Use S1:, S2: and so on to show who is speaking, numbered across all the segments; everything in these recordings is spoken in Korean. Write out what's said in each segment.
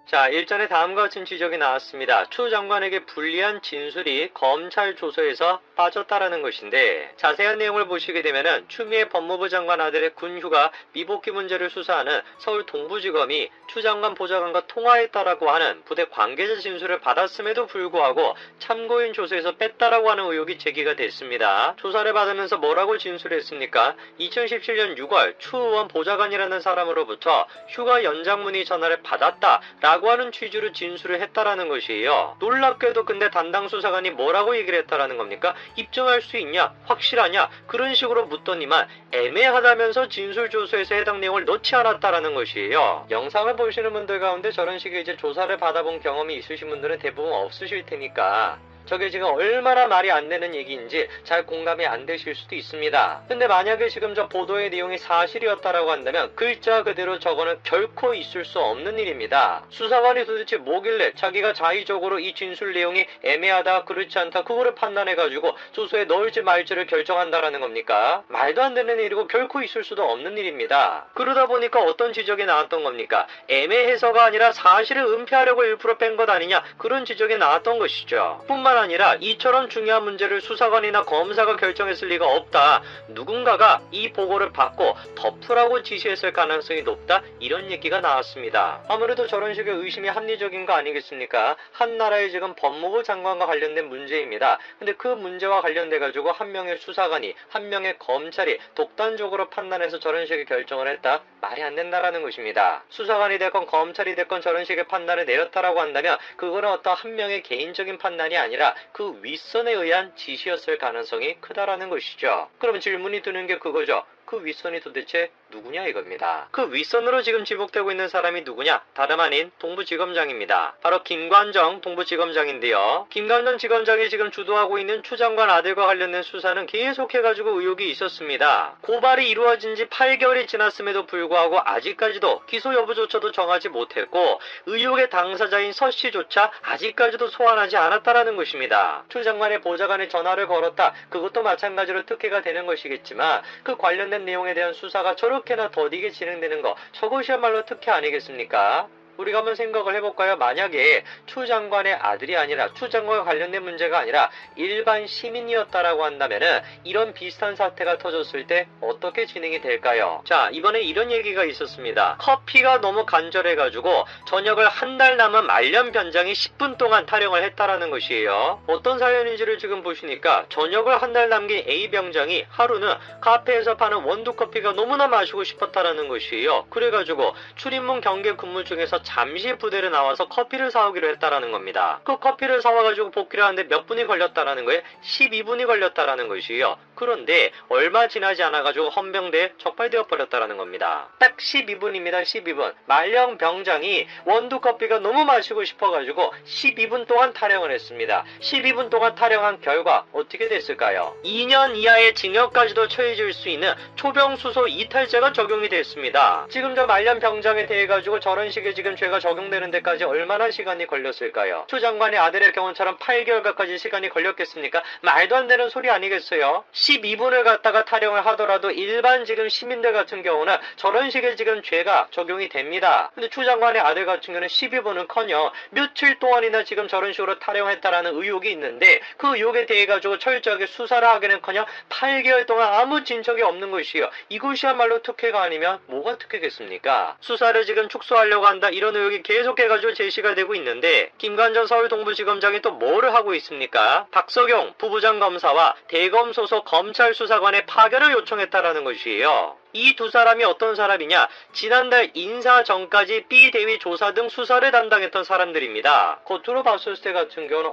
S1: 자, 일전에 다음과 같은 지적이 나왔습니다. 추 장관에게 불리한 진술이 검찰 조서에서 빠졌다라는 것인데, 자세한 내용을 보시게 되면은 추미애 법무부 장관 아들의 군휴가 미복귀 문제를 수사하는 서울 동부지검이 추 장관 보좌관과 통화했다라고 하는 부대 관계자 진술을 받았음에도 불구하고 참고인 조서에서 뺐다라고 하는 의혹이 제기가 됐습니다. 조사를 받으면서 뭐라고 진술했습니까? 2017년 6월 추 의원 보좌관이라는 사람으로부터 휴가 연장 문의 전화를 받았다 라고 하는 취지로 진술을 했다라는 것이에요. 놀랍게도 근데 담당 수사관이 뭐라고 얘기를 했다라는 겁니까? 입증할 수 있냐? 확실하냐? 그런 식으로 묻더니만 애매하다면서 진술조서에서 해당 내용을 넣지 않았다라는 것이에요. 영상을 보시는 분들 가운데 저런 식의 이제 조사를 받아본 경험이 있으신 분들은 대부분 없으실 테니까 저게 지금 얼마나 말이 안 되는 얘기인지 잘 공감이 안 되실 수도 있습니다. 근데 만약에 지금 저 보도의 내용이 사실이었다라고 한다면 글자 그대로 저거는 결코 있을 수 없는 일입니다. 수사관이 도대체 뭐길래 자기가 자의적으로 이 진술 내용이 애매하다 그렇지 않다 그거를 판단해가지고 조서에 넣을지 말지를 결정한다라는 겁니까? 말도 안 되는 일이고 결코 있을 수도 없는 일입니다. 그러다 보니까 어떤 지적이 나왔던 겁니까? 애매해서가 아니라 사실을 은폐하려고 일부러 뺀 것 아니냐 그런 지적이 나왔던 것이죠. 뿐만 아니라 이처럼 중요한 문제를 수사관이나 검사가 결정했을 리가 없다. 누군가가 이 보고를 받고 덮으라고 지시했을 가능성이 높다. 이런 얘기가 나왔습니다. 아무래도 저런 식의 의심이 합리적인 거 아니겠습니까? 한 나라의 지금 법무부 장관과 관련된 문제입니다. 근데 그 문제와 관련돼 가지고 한 명의 수사관이 한 명의 검찰이 독단적으로 판단해서 저런 식의 결정을 했다. 말이 안 된다라는 것입니다. 수사관이 됐건 검찰이 됐건 저런 식의 판단을 내렸다라고 한다면 그거는 어떤 한 명의 개인적인 판단이 아니라 그 윗선에 의한 지시였을 가능성이 크다라는 것이죠. 그럼 질문이 드는 게 그거죠. 그 윗선이 도대체 누구냐 이겁니다. 그 윗선으로 지금 지목되고 있는 사람이 누구냐? 다름 아닌 동부지검장입니다. 바로 김관정 동부지검장인데요. 김관정 지검장이 지금 주도하고 있는 추 장관 아들과 관련된 수사는 계속해가지고 의혹이 있었습니다. 고발이 이루어진 지 8개월이 지났음에도 불구하고 아직까지도 기소 여부조차도 정하지 못했고 의혹의 당사자인 서 씨조차 아직까지도 소환하지 않았다라는 것입니다. 추 장관의 보좌관에 전화를 걸었다. 그것도 마찬가지로 특혜가 되는 것이겠지만 그 관련된 내용에 대한 수사가 저렇게나 더디게 진행되는 거 저것이야말로 특혜 아니겠습니까? 우리가 한번 생각을 해볼까요? 만약에 추 장관의 아들이 아니라 추 장관과 관련된 문제가 아니라 일반 시민이었다라고 한다면은 이런 비슷한 사태가 터졌을 때 어떻게 진행이 될까요? 자, 이번에 이런 얘기가 있었습니다. 커피가 너무 간절해가지고 저녁을 한 달 남은 말년 변장이 10분 동안 타령을 했다라는 것이에요. 어떤 사연인지를 지금 보시니까 저녁을 한 달 남긴 A 병장이 하루는 카페에서 파는 원두커피가 너무나 마시고 싶었다라는 것이에요. 그래가지고 출입문 경계 근무 중에서 잠시 부대를 나와서 커피를 사오기로 했다라는 겁니다. 그 커피를 사와가지고 복귀를 하는데 몇 분이 걸렸다라는 거예요? 12분이 걸렸다라는 것이에요. 그런데 얼마 지나지 않아가지고 헌병대에 적발되어 버렸다라는 겁니다. 딱 12분입니다. 12분. 말령 병장이 원두커피가 너무 마시고 싶어가지고 12분 동안 타령을 했습니다. 12분 동안 타령한 결과 어떻게 됐을까요? 2년 이하의 징역까지도 처해질 수 있는 초병수소 이탈죄가 적용이 됐습니다. 지금 저 말년 병장에 대해 가지고 저런 식의 지금 죄가 적용되는 데까지 얼마나 시간이 걸렸을까요? 추 장관의 아들의 경우처럼 8개월 가까이 시간이 걸렸겠습니까? 말도 안 되는 소리 아니겠어요? 12분을 갖다가 타령을 하더라도 일반 지금 시민들 같은 경우는 저런 식의 지금 죄가 적용이 됩니다. 근데 추 장관의 아들 같은 경우는 12분은커녕 며칠 동안이나 지금 저런 식으로 타령했다라는 의혹이 있는데 그 의혹에 대해 가지고 철저하게 수사를 하기는커녕 8개월 동안 아무 진척이 없는 것이요. 이것이야말로 특혜가 아니면 뭐가 특혜겠습니까? 수사를 지금 축소하려고 한다 이런 의혹이 계속해가지고 제시가 되고 있는데 김관정 서울 동부지검장이 또 뭐를 하고 있습니까? 박석용 부부장 검사와 대검 소속 검찰 수사관의 파견을 요청했다라는 것이에요. 이 두 사람이 어떤 사람이냐? 지난달 인사 전까지 B 대위 조사 등 수사를 담당했던 사람들입니다. 겉으로 봤을 때 같은 경우는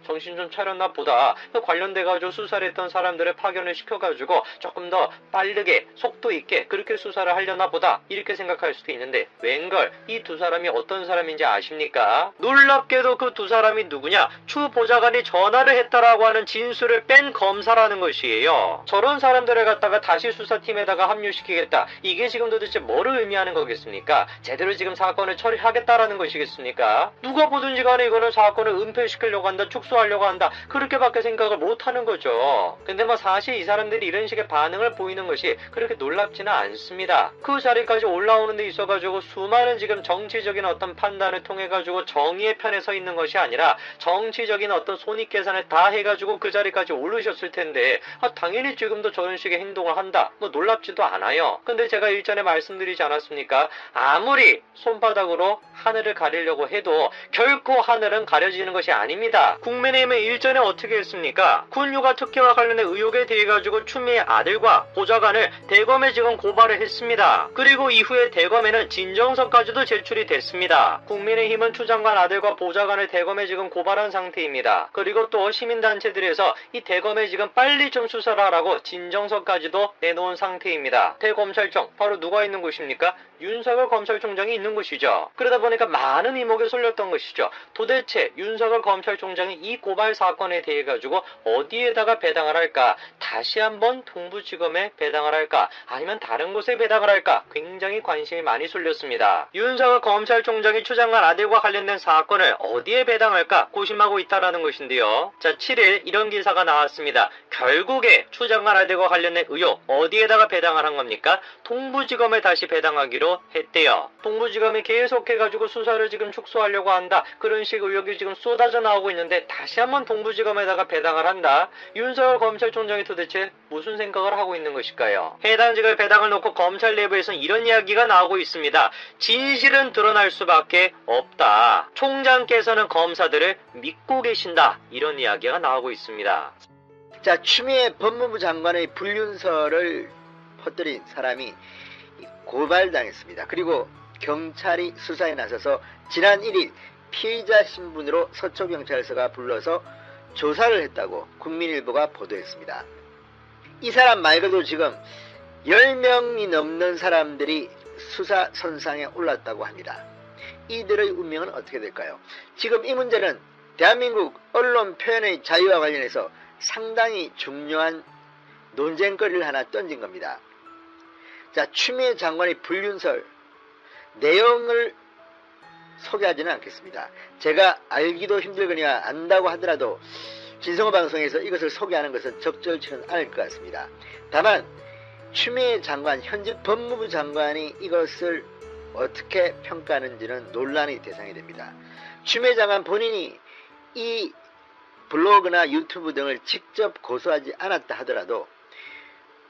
S1: 정신 좀 차렸나 보다. 관련돼가지고 수사를 했던 사람들을 파견을 시켜가지고 조금 더 빠르게 속도 있게 그렇게 수사를 하려나 보다 이렇게 생각할 수도 있는데 웬걸 이 두 사람이 어떤 사람인지 아십니까? 놀랍게도 그 두 사람이 누구냐? 추 보좌관이 전화를 했다라고 하는 진술을 뺀 검사라는 것이에요. 저런 사람들을 갖다가 다시 수사팀에다가 합류시키 은폐시키겠다. 이게 지금 도대체 뭐를 의미하는 거겠습니까? 제대로 지금 사건을 처리하겠다라는 것이겠습니까? 누가 보든지 간에 이거는 사건을 은폐시키려고 한다, 축소하려고 한다, 그렇게밖에 생각을 못하는 거죠. 근데 뭐 사실 이 사람들이 이런 식의 반응을 보이는 것이 그렇게 놀랍지는 않습니다. 그 자리까지 올라오는 데 있어가지고 수많은 지금 정치적인 어떤 판단을 통해가지고 정의의 편에 서 있는 것이 아니라 정치적인 어떤 손익계산을 다 해가지고 그 자리까지 오르셨을 텐데, 당연히 지금도 저런 식의 행동을 한다, 뭐 놀랍지도 않아요. 근데 제가 일전에 말씀드리지 않았습니까? 아무리 손바닥으로 하늘을 가리려고 해도 결코 하늘은 가려지는 것이 아닙니다. 국민의힘은 일전에 어떻게 했습니까? 군휴가 특혜와 관련된 의혹에 대해 가지고 추미애 아들과 보좌관을 대검에 지금 고발을 했습니다. 그리고 이후에 대검에는 진정서까지도 제출이 됐습니다. 국민의힘은 추 장관 아들과 보좌관을 대검에 지금 고발한 상태입니다. 그리고 또 시민단체들에서 이 대검에 지금 빨리 좀 수사를 하라고 진정서까지도 내놓은 상태입니다. 대검찰청, 바로 누가 있는 곳입니까? 윤석열 검찰총장이 있는 곳이죠. 그러다 보니까 많은 이목에 쏠렸던 것이죠. 도대체 윤석열 검찰총장이 이 고발 사건에 대해 가지고 어디에다가 배당을 할까? 다시 한번 동부지검에 배당을 할까? 아니면 다른 곳에 배당을 할까? 굉장히 관심이 많이 쏠렸습니다. 윤석열 검찰총장이 추 장관 아들과 관련된 사건을 어디에 배당할까 고심하고 있다라는 것인데요. 자, 7일 이런 기사가 나왔습니다. 결국에 추 장관 아들과 관련된 의혹 어디에다가 배당을 한 겁니까? 동부지검에 다시 배당하기로 했대요. 동부지검이 계속해가지고 수사를 지금 축소하려고 한다, 그런 식 의혹이 지금 쏟아져 나오고 있는데 다시 한번 동부지검에다가 배당을 한다. 윤석열 검찰총장이 도대체 무슨 생각을 하고 있는 것일까요? 해당직을 배당을 놓고 검찰 내부에서는 이런 이야기가 나오고 있습니다. 진실은 드러날 수밖에 없다. 총장께서는 검사들을 믿고 계신다, 이런 이야기가 나오고 있습니다.
S2: 자, 추미애 법무부 장관의 불륜설을 퍼뜨린 사람이 고발당했습니다. 그리고 경찰이 수사에 나서서 지난 1일 피의자 신분으로 서초경찰서가 불러서 조사를 했다고 국민일보가 보도했습니다. 이 사람 말고도 지금 10명이 넘는 사람들이 수사 선상에 올랐다고 합니다. 이들의 운명은 어떻게 될까요? 지금 이 문제는 대한민국 언론 표현의 자유와 관련해서 상당히 중요한 논쟁거리를 하나 던진 겁니다. 자, 추미애 장관의 불륜설 내용을 소개하지는 않겠습니다. 제가 알기도 힘들거니와 안다고 하더라도 진성호 방송에서 이것을 소개하는 것은 적절치는 않을 것 같습니다. 다만 추미애 장관, 현직 법무부 장관이 이것을 어떻게 평가하는지는 논란의 대상이 됩니다. 추미애 장관 본인이 이 블로그나 유튜브 등을 직접 고소하지 않았다 하더라도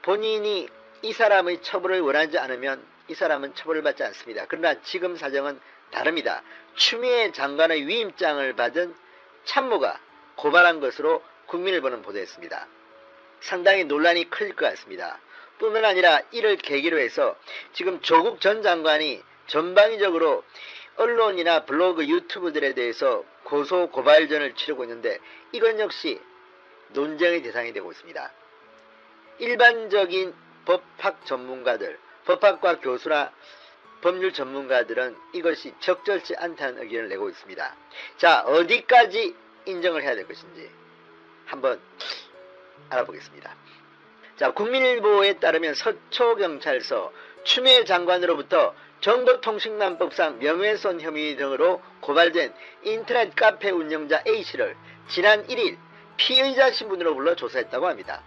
S2: 본인이 이 사람의 처벌을 원하지 않으면 이 사람은 처벌을 받지 않습니다. 그러나 지금 사정은 다릅니다. 추미애 장관의 위임장을 받은 참모가 고발한 것으로 국민일보는 보도했습니다. 상당히 논란이 클 것 같습니다. 뿐만 아니라 이를 계기로 해서 지금 조국 전 장관이 전방위적으로 언론이나 블로그, 유튜브들에 대해서 고소 고발전을 치르고 있는데 이건 역시 논쟁의 대상이 되고 있습니다. 일반적인 법학 전문가들, 법학과 교수나 법률 전문가들은 이것이 적절치 않다는 의견을 내고 있습니다. 자, 어디까지 인정을 해야 될 것인지 한번 알아보겠습니다. 자, 국민일보에 따르면 서초경찰서 추미애 장관으로부터 정보통신망법상 명예훼손 혐의 등으로 고발된 인터넷 카페 운영자 A씨를 지난 1일 피의자 신분으로 불러 조사했다고 합니다.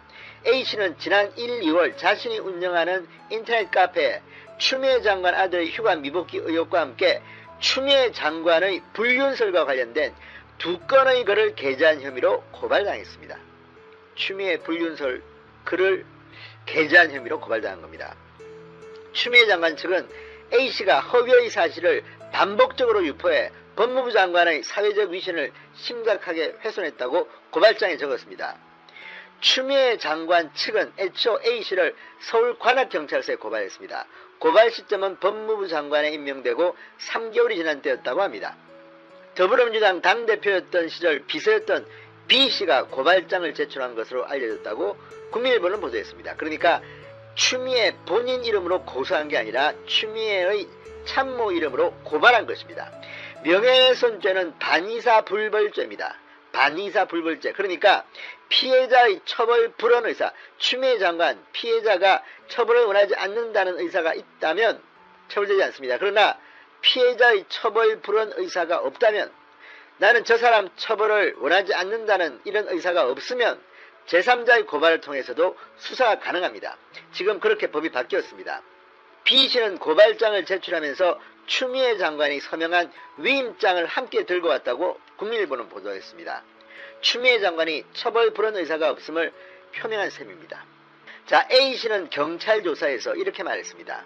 S2: A씨는 지난 1, 2월 자신이 운영하는 인터넷 카페에 추미애 장관 아들의 휴가 미복귀 의혹과 함께 추미애 장관의 불륜설과 관련된 2건의 글을 게재한 혐의로 고발당했습니다. 추미애 불륜설 글을 게재한 혐의로 고발당한 겁니다. 추미애 장관 측은 A씨가 허위의 사실을 반복적으로 유포해 법무부 장관의 사회적 위신을 심각하게 훼손했다고 고발장에 적었습니다. 추미애 장관 측은 애초 A씨를 서울관악경찰서에 고발했습니다. 고발 시점은 법무부 장관에 임명되고 3개월이 지난 때였다고 합니다. 더불어민주당 당대표였던 시절 비서였던 B씨가 고발장을 제출한 것으로 알려졌다고 국민일보는 보도했습니다. 그러니까 추미애 본인 이름으로 고소한 게 아니라 추미애의 참모 이름으로 고발한 것입니다. 명예훼손죄는 반의사 불벌죄입니다. 반의사 불벌죄, 그러니까 피해자의 처벌 불원 의사, 추미애 장관 피해자가 처벌을 원하지 않는다는 의사가 있다면 처벌되지 않습니다. 그러나 피해자의 처벌 불원 의사가 없다면, 나는 저 사람 처벌을 원하지 않는다는 이런 의사가 없으면 제3자의 고발을 통해서도 수사가 가능합니다. 지금 그렇게 법이 바뀌었습니다. B 씨는 고발장을 제출하면서 추미애 장관이 서명한 위임장을 함께 들고 왔다고 국민일보는 보도했습니다. 추미애 장관이 처벌 불원 의사가 없음을 표명한 셈입니다. 자, A 씨는 경찰 조사에서 이렇게 말했습니다.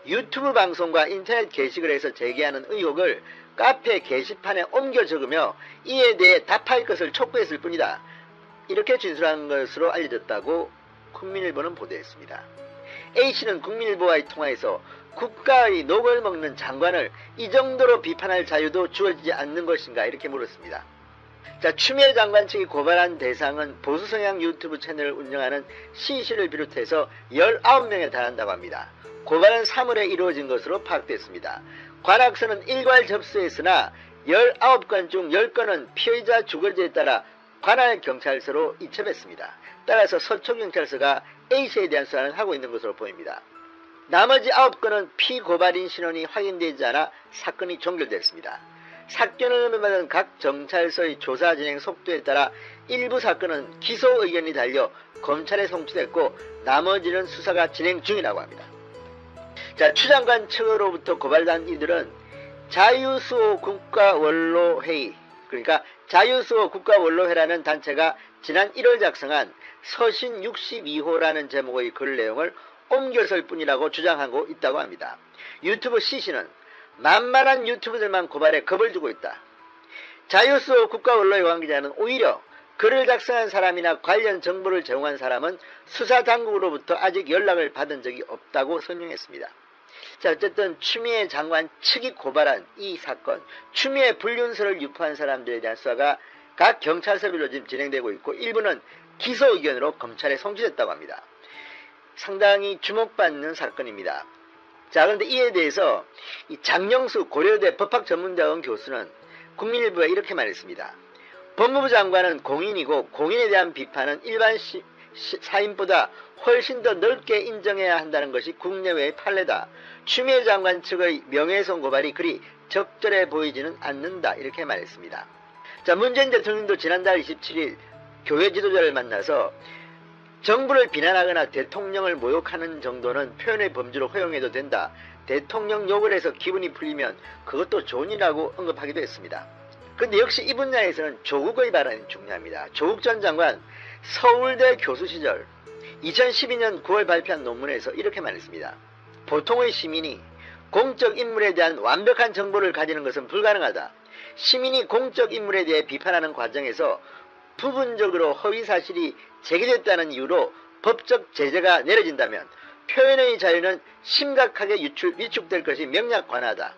S2: 유튜브 방송과 인터넷 게시글에서 제기하는 의혹을 카페 게시판에 옮겨 적으며 이에 대해 답할 것을 촉구했을 뿐이다. 이렇게 진술한 것으로 알려졌다고 국민일보는 보도했습니다. A씨는 국민일보와의 통화에서 국가의 녹을 먹는 장관을 이 정도로 비판할 자유도 주어지지 않는 것인가 이렇게 물었습니다. 자, 추미애 장관 측이 고발한 대상은 보수 성향 유튜브 채널을 운영하는 C씨를 비롯해서 19명에 달한다고 합니다. 고발은 3월에 이루어진 것으로 파악됐습니다. 관악서는 일괄 접수했으나 19건 중 10건은 피의자 주거지에 따라 관할경찰서로 이첩했습니다. 따라서 서초경찰서가 A씨에 대한 수사를 하고 있는 것으로 보입니다. 나머지 9건은 피고발인 신원이 확인되지 않아 사건이 종결됐습니다. 사건을 받은 각 경찰서의 조사 진행 속도에 따라 일부 사건은 기소 의견이 달려 검찰에 송치됐고 나머지는 수사가 진행 중이라고 합니다. 자, 추 장관 측으로부터 고발된 이들은 자유수호 국가원로회의, 그러니까 자유수호 국가원로회라는 단체가 지난 1월 작성한 서신 62호라는 제목의 글 내용을 옮겨설 뿐이라고 주장하고 있다고 합니다. 유튜브 C씨는 만만한 유튜브들만 고발에 겁을 주고 있다. 자유수호 국가원로회 관계자는 오히려 글을 작성한 사람이나 관련 정보를 제공한 사람은 수사당국으로부터 아직 연락을 받은 적이 없다고 설명했습니다. 자, 어쨌든 추미애 장관 측이 고발한 이 사건, 추미애 불륜설을 유포한 사람들에 대한 수사가 각 경찰서별로 지금 진행되고 있고 일부는 기소 의견으로 검찰에 송치됐다고 합니다. 상당히 주목받는 사건입니다. 자, 그런데 이에 대해서 이 장영수 고려대 법학전문대학원 교수는 국민일보에 이렇게 말했습니다. 법무부 장관은 공인이고 공인에 대한 비판은 일반 사인보다 훨씬 더 넓게 인정해야 한다는 것이 국내외의 판례다. 추미애 장관 측의 명예훼손 고발이 그리 적절해 보이지는 않는다. 이렇게 말했습니다. 자, 문재인 대통령도 지난달 27일 교회 지도자를 만나서 정부를 비난하거나 대통령을 모욕하는 정도는 표현의 범주로 허용해도 된다. 대통령 욕을 해서 기분이 풀리면 그것도 좋은 일이라고 언급하기도 했습니다. 그런데 역시 이 분야에서는 조국의 발언이 중요합니다. 조국 전 장관 서울대 교수 시절 2012년 9월 발표한 논문에서 이렇게 말했습니다. 보통의 시민이 공적 인물에 대한 완벽한 정보를 가지는 것은 불가능하다. 시민이 공적 인물에 대해 비판하는 과정에서 부분적으로 허위 사실이 제기됐다는 이유로 법적 제재가 내려진다면 표현의 자유는 심각하게 위축될 것이 명확하다.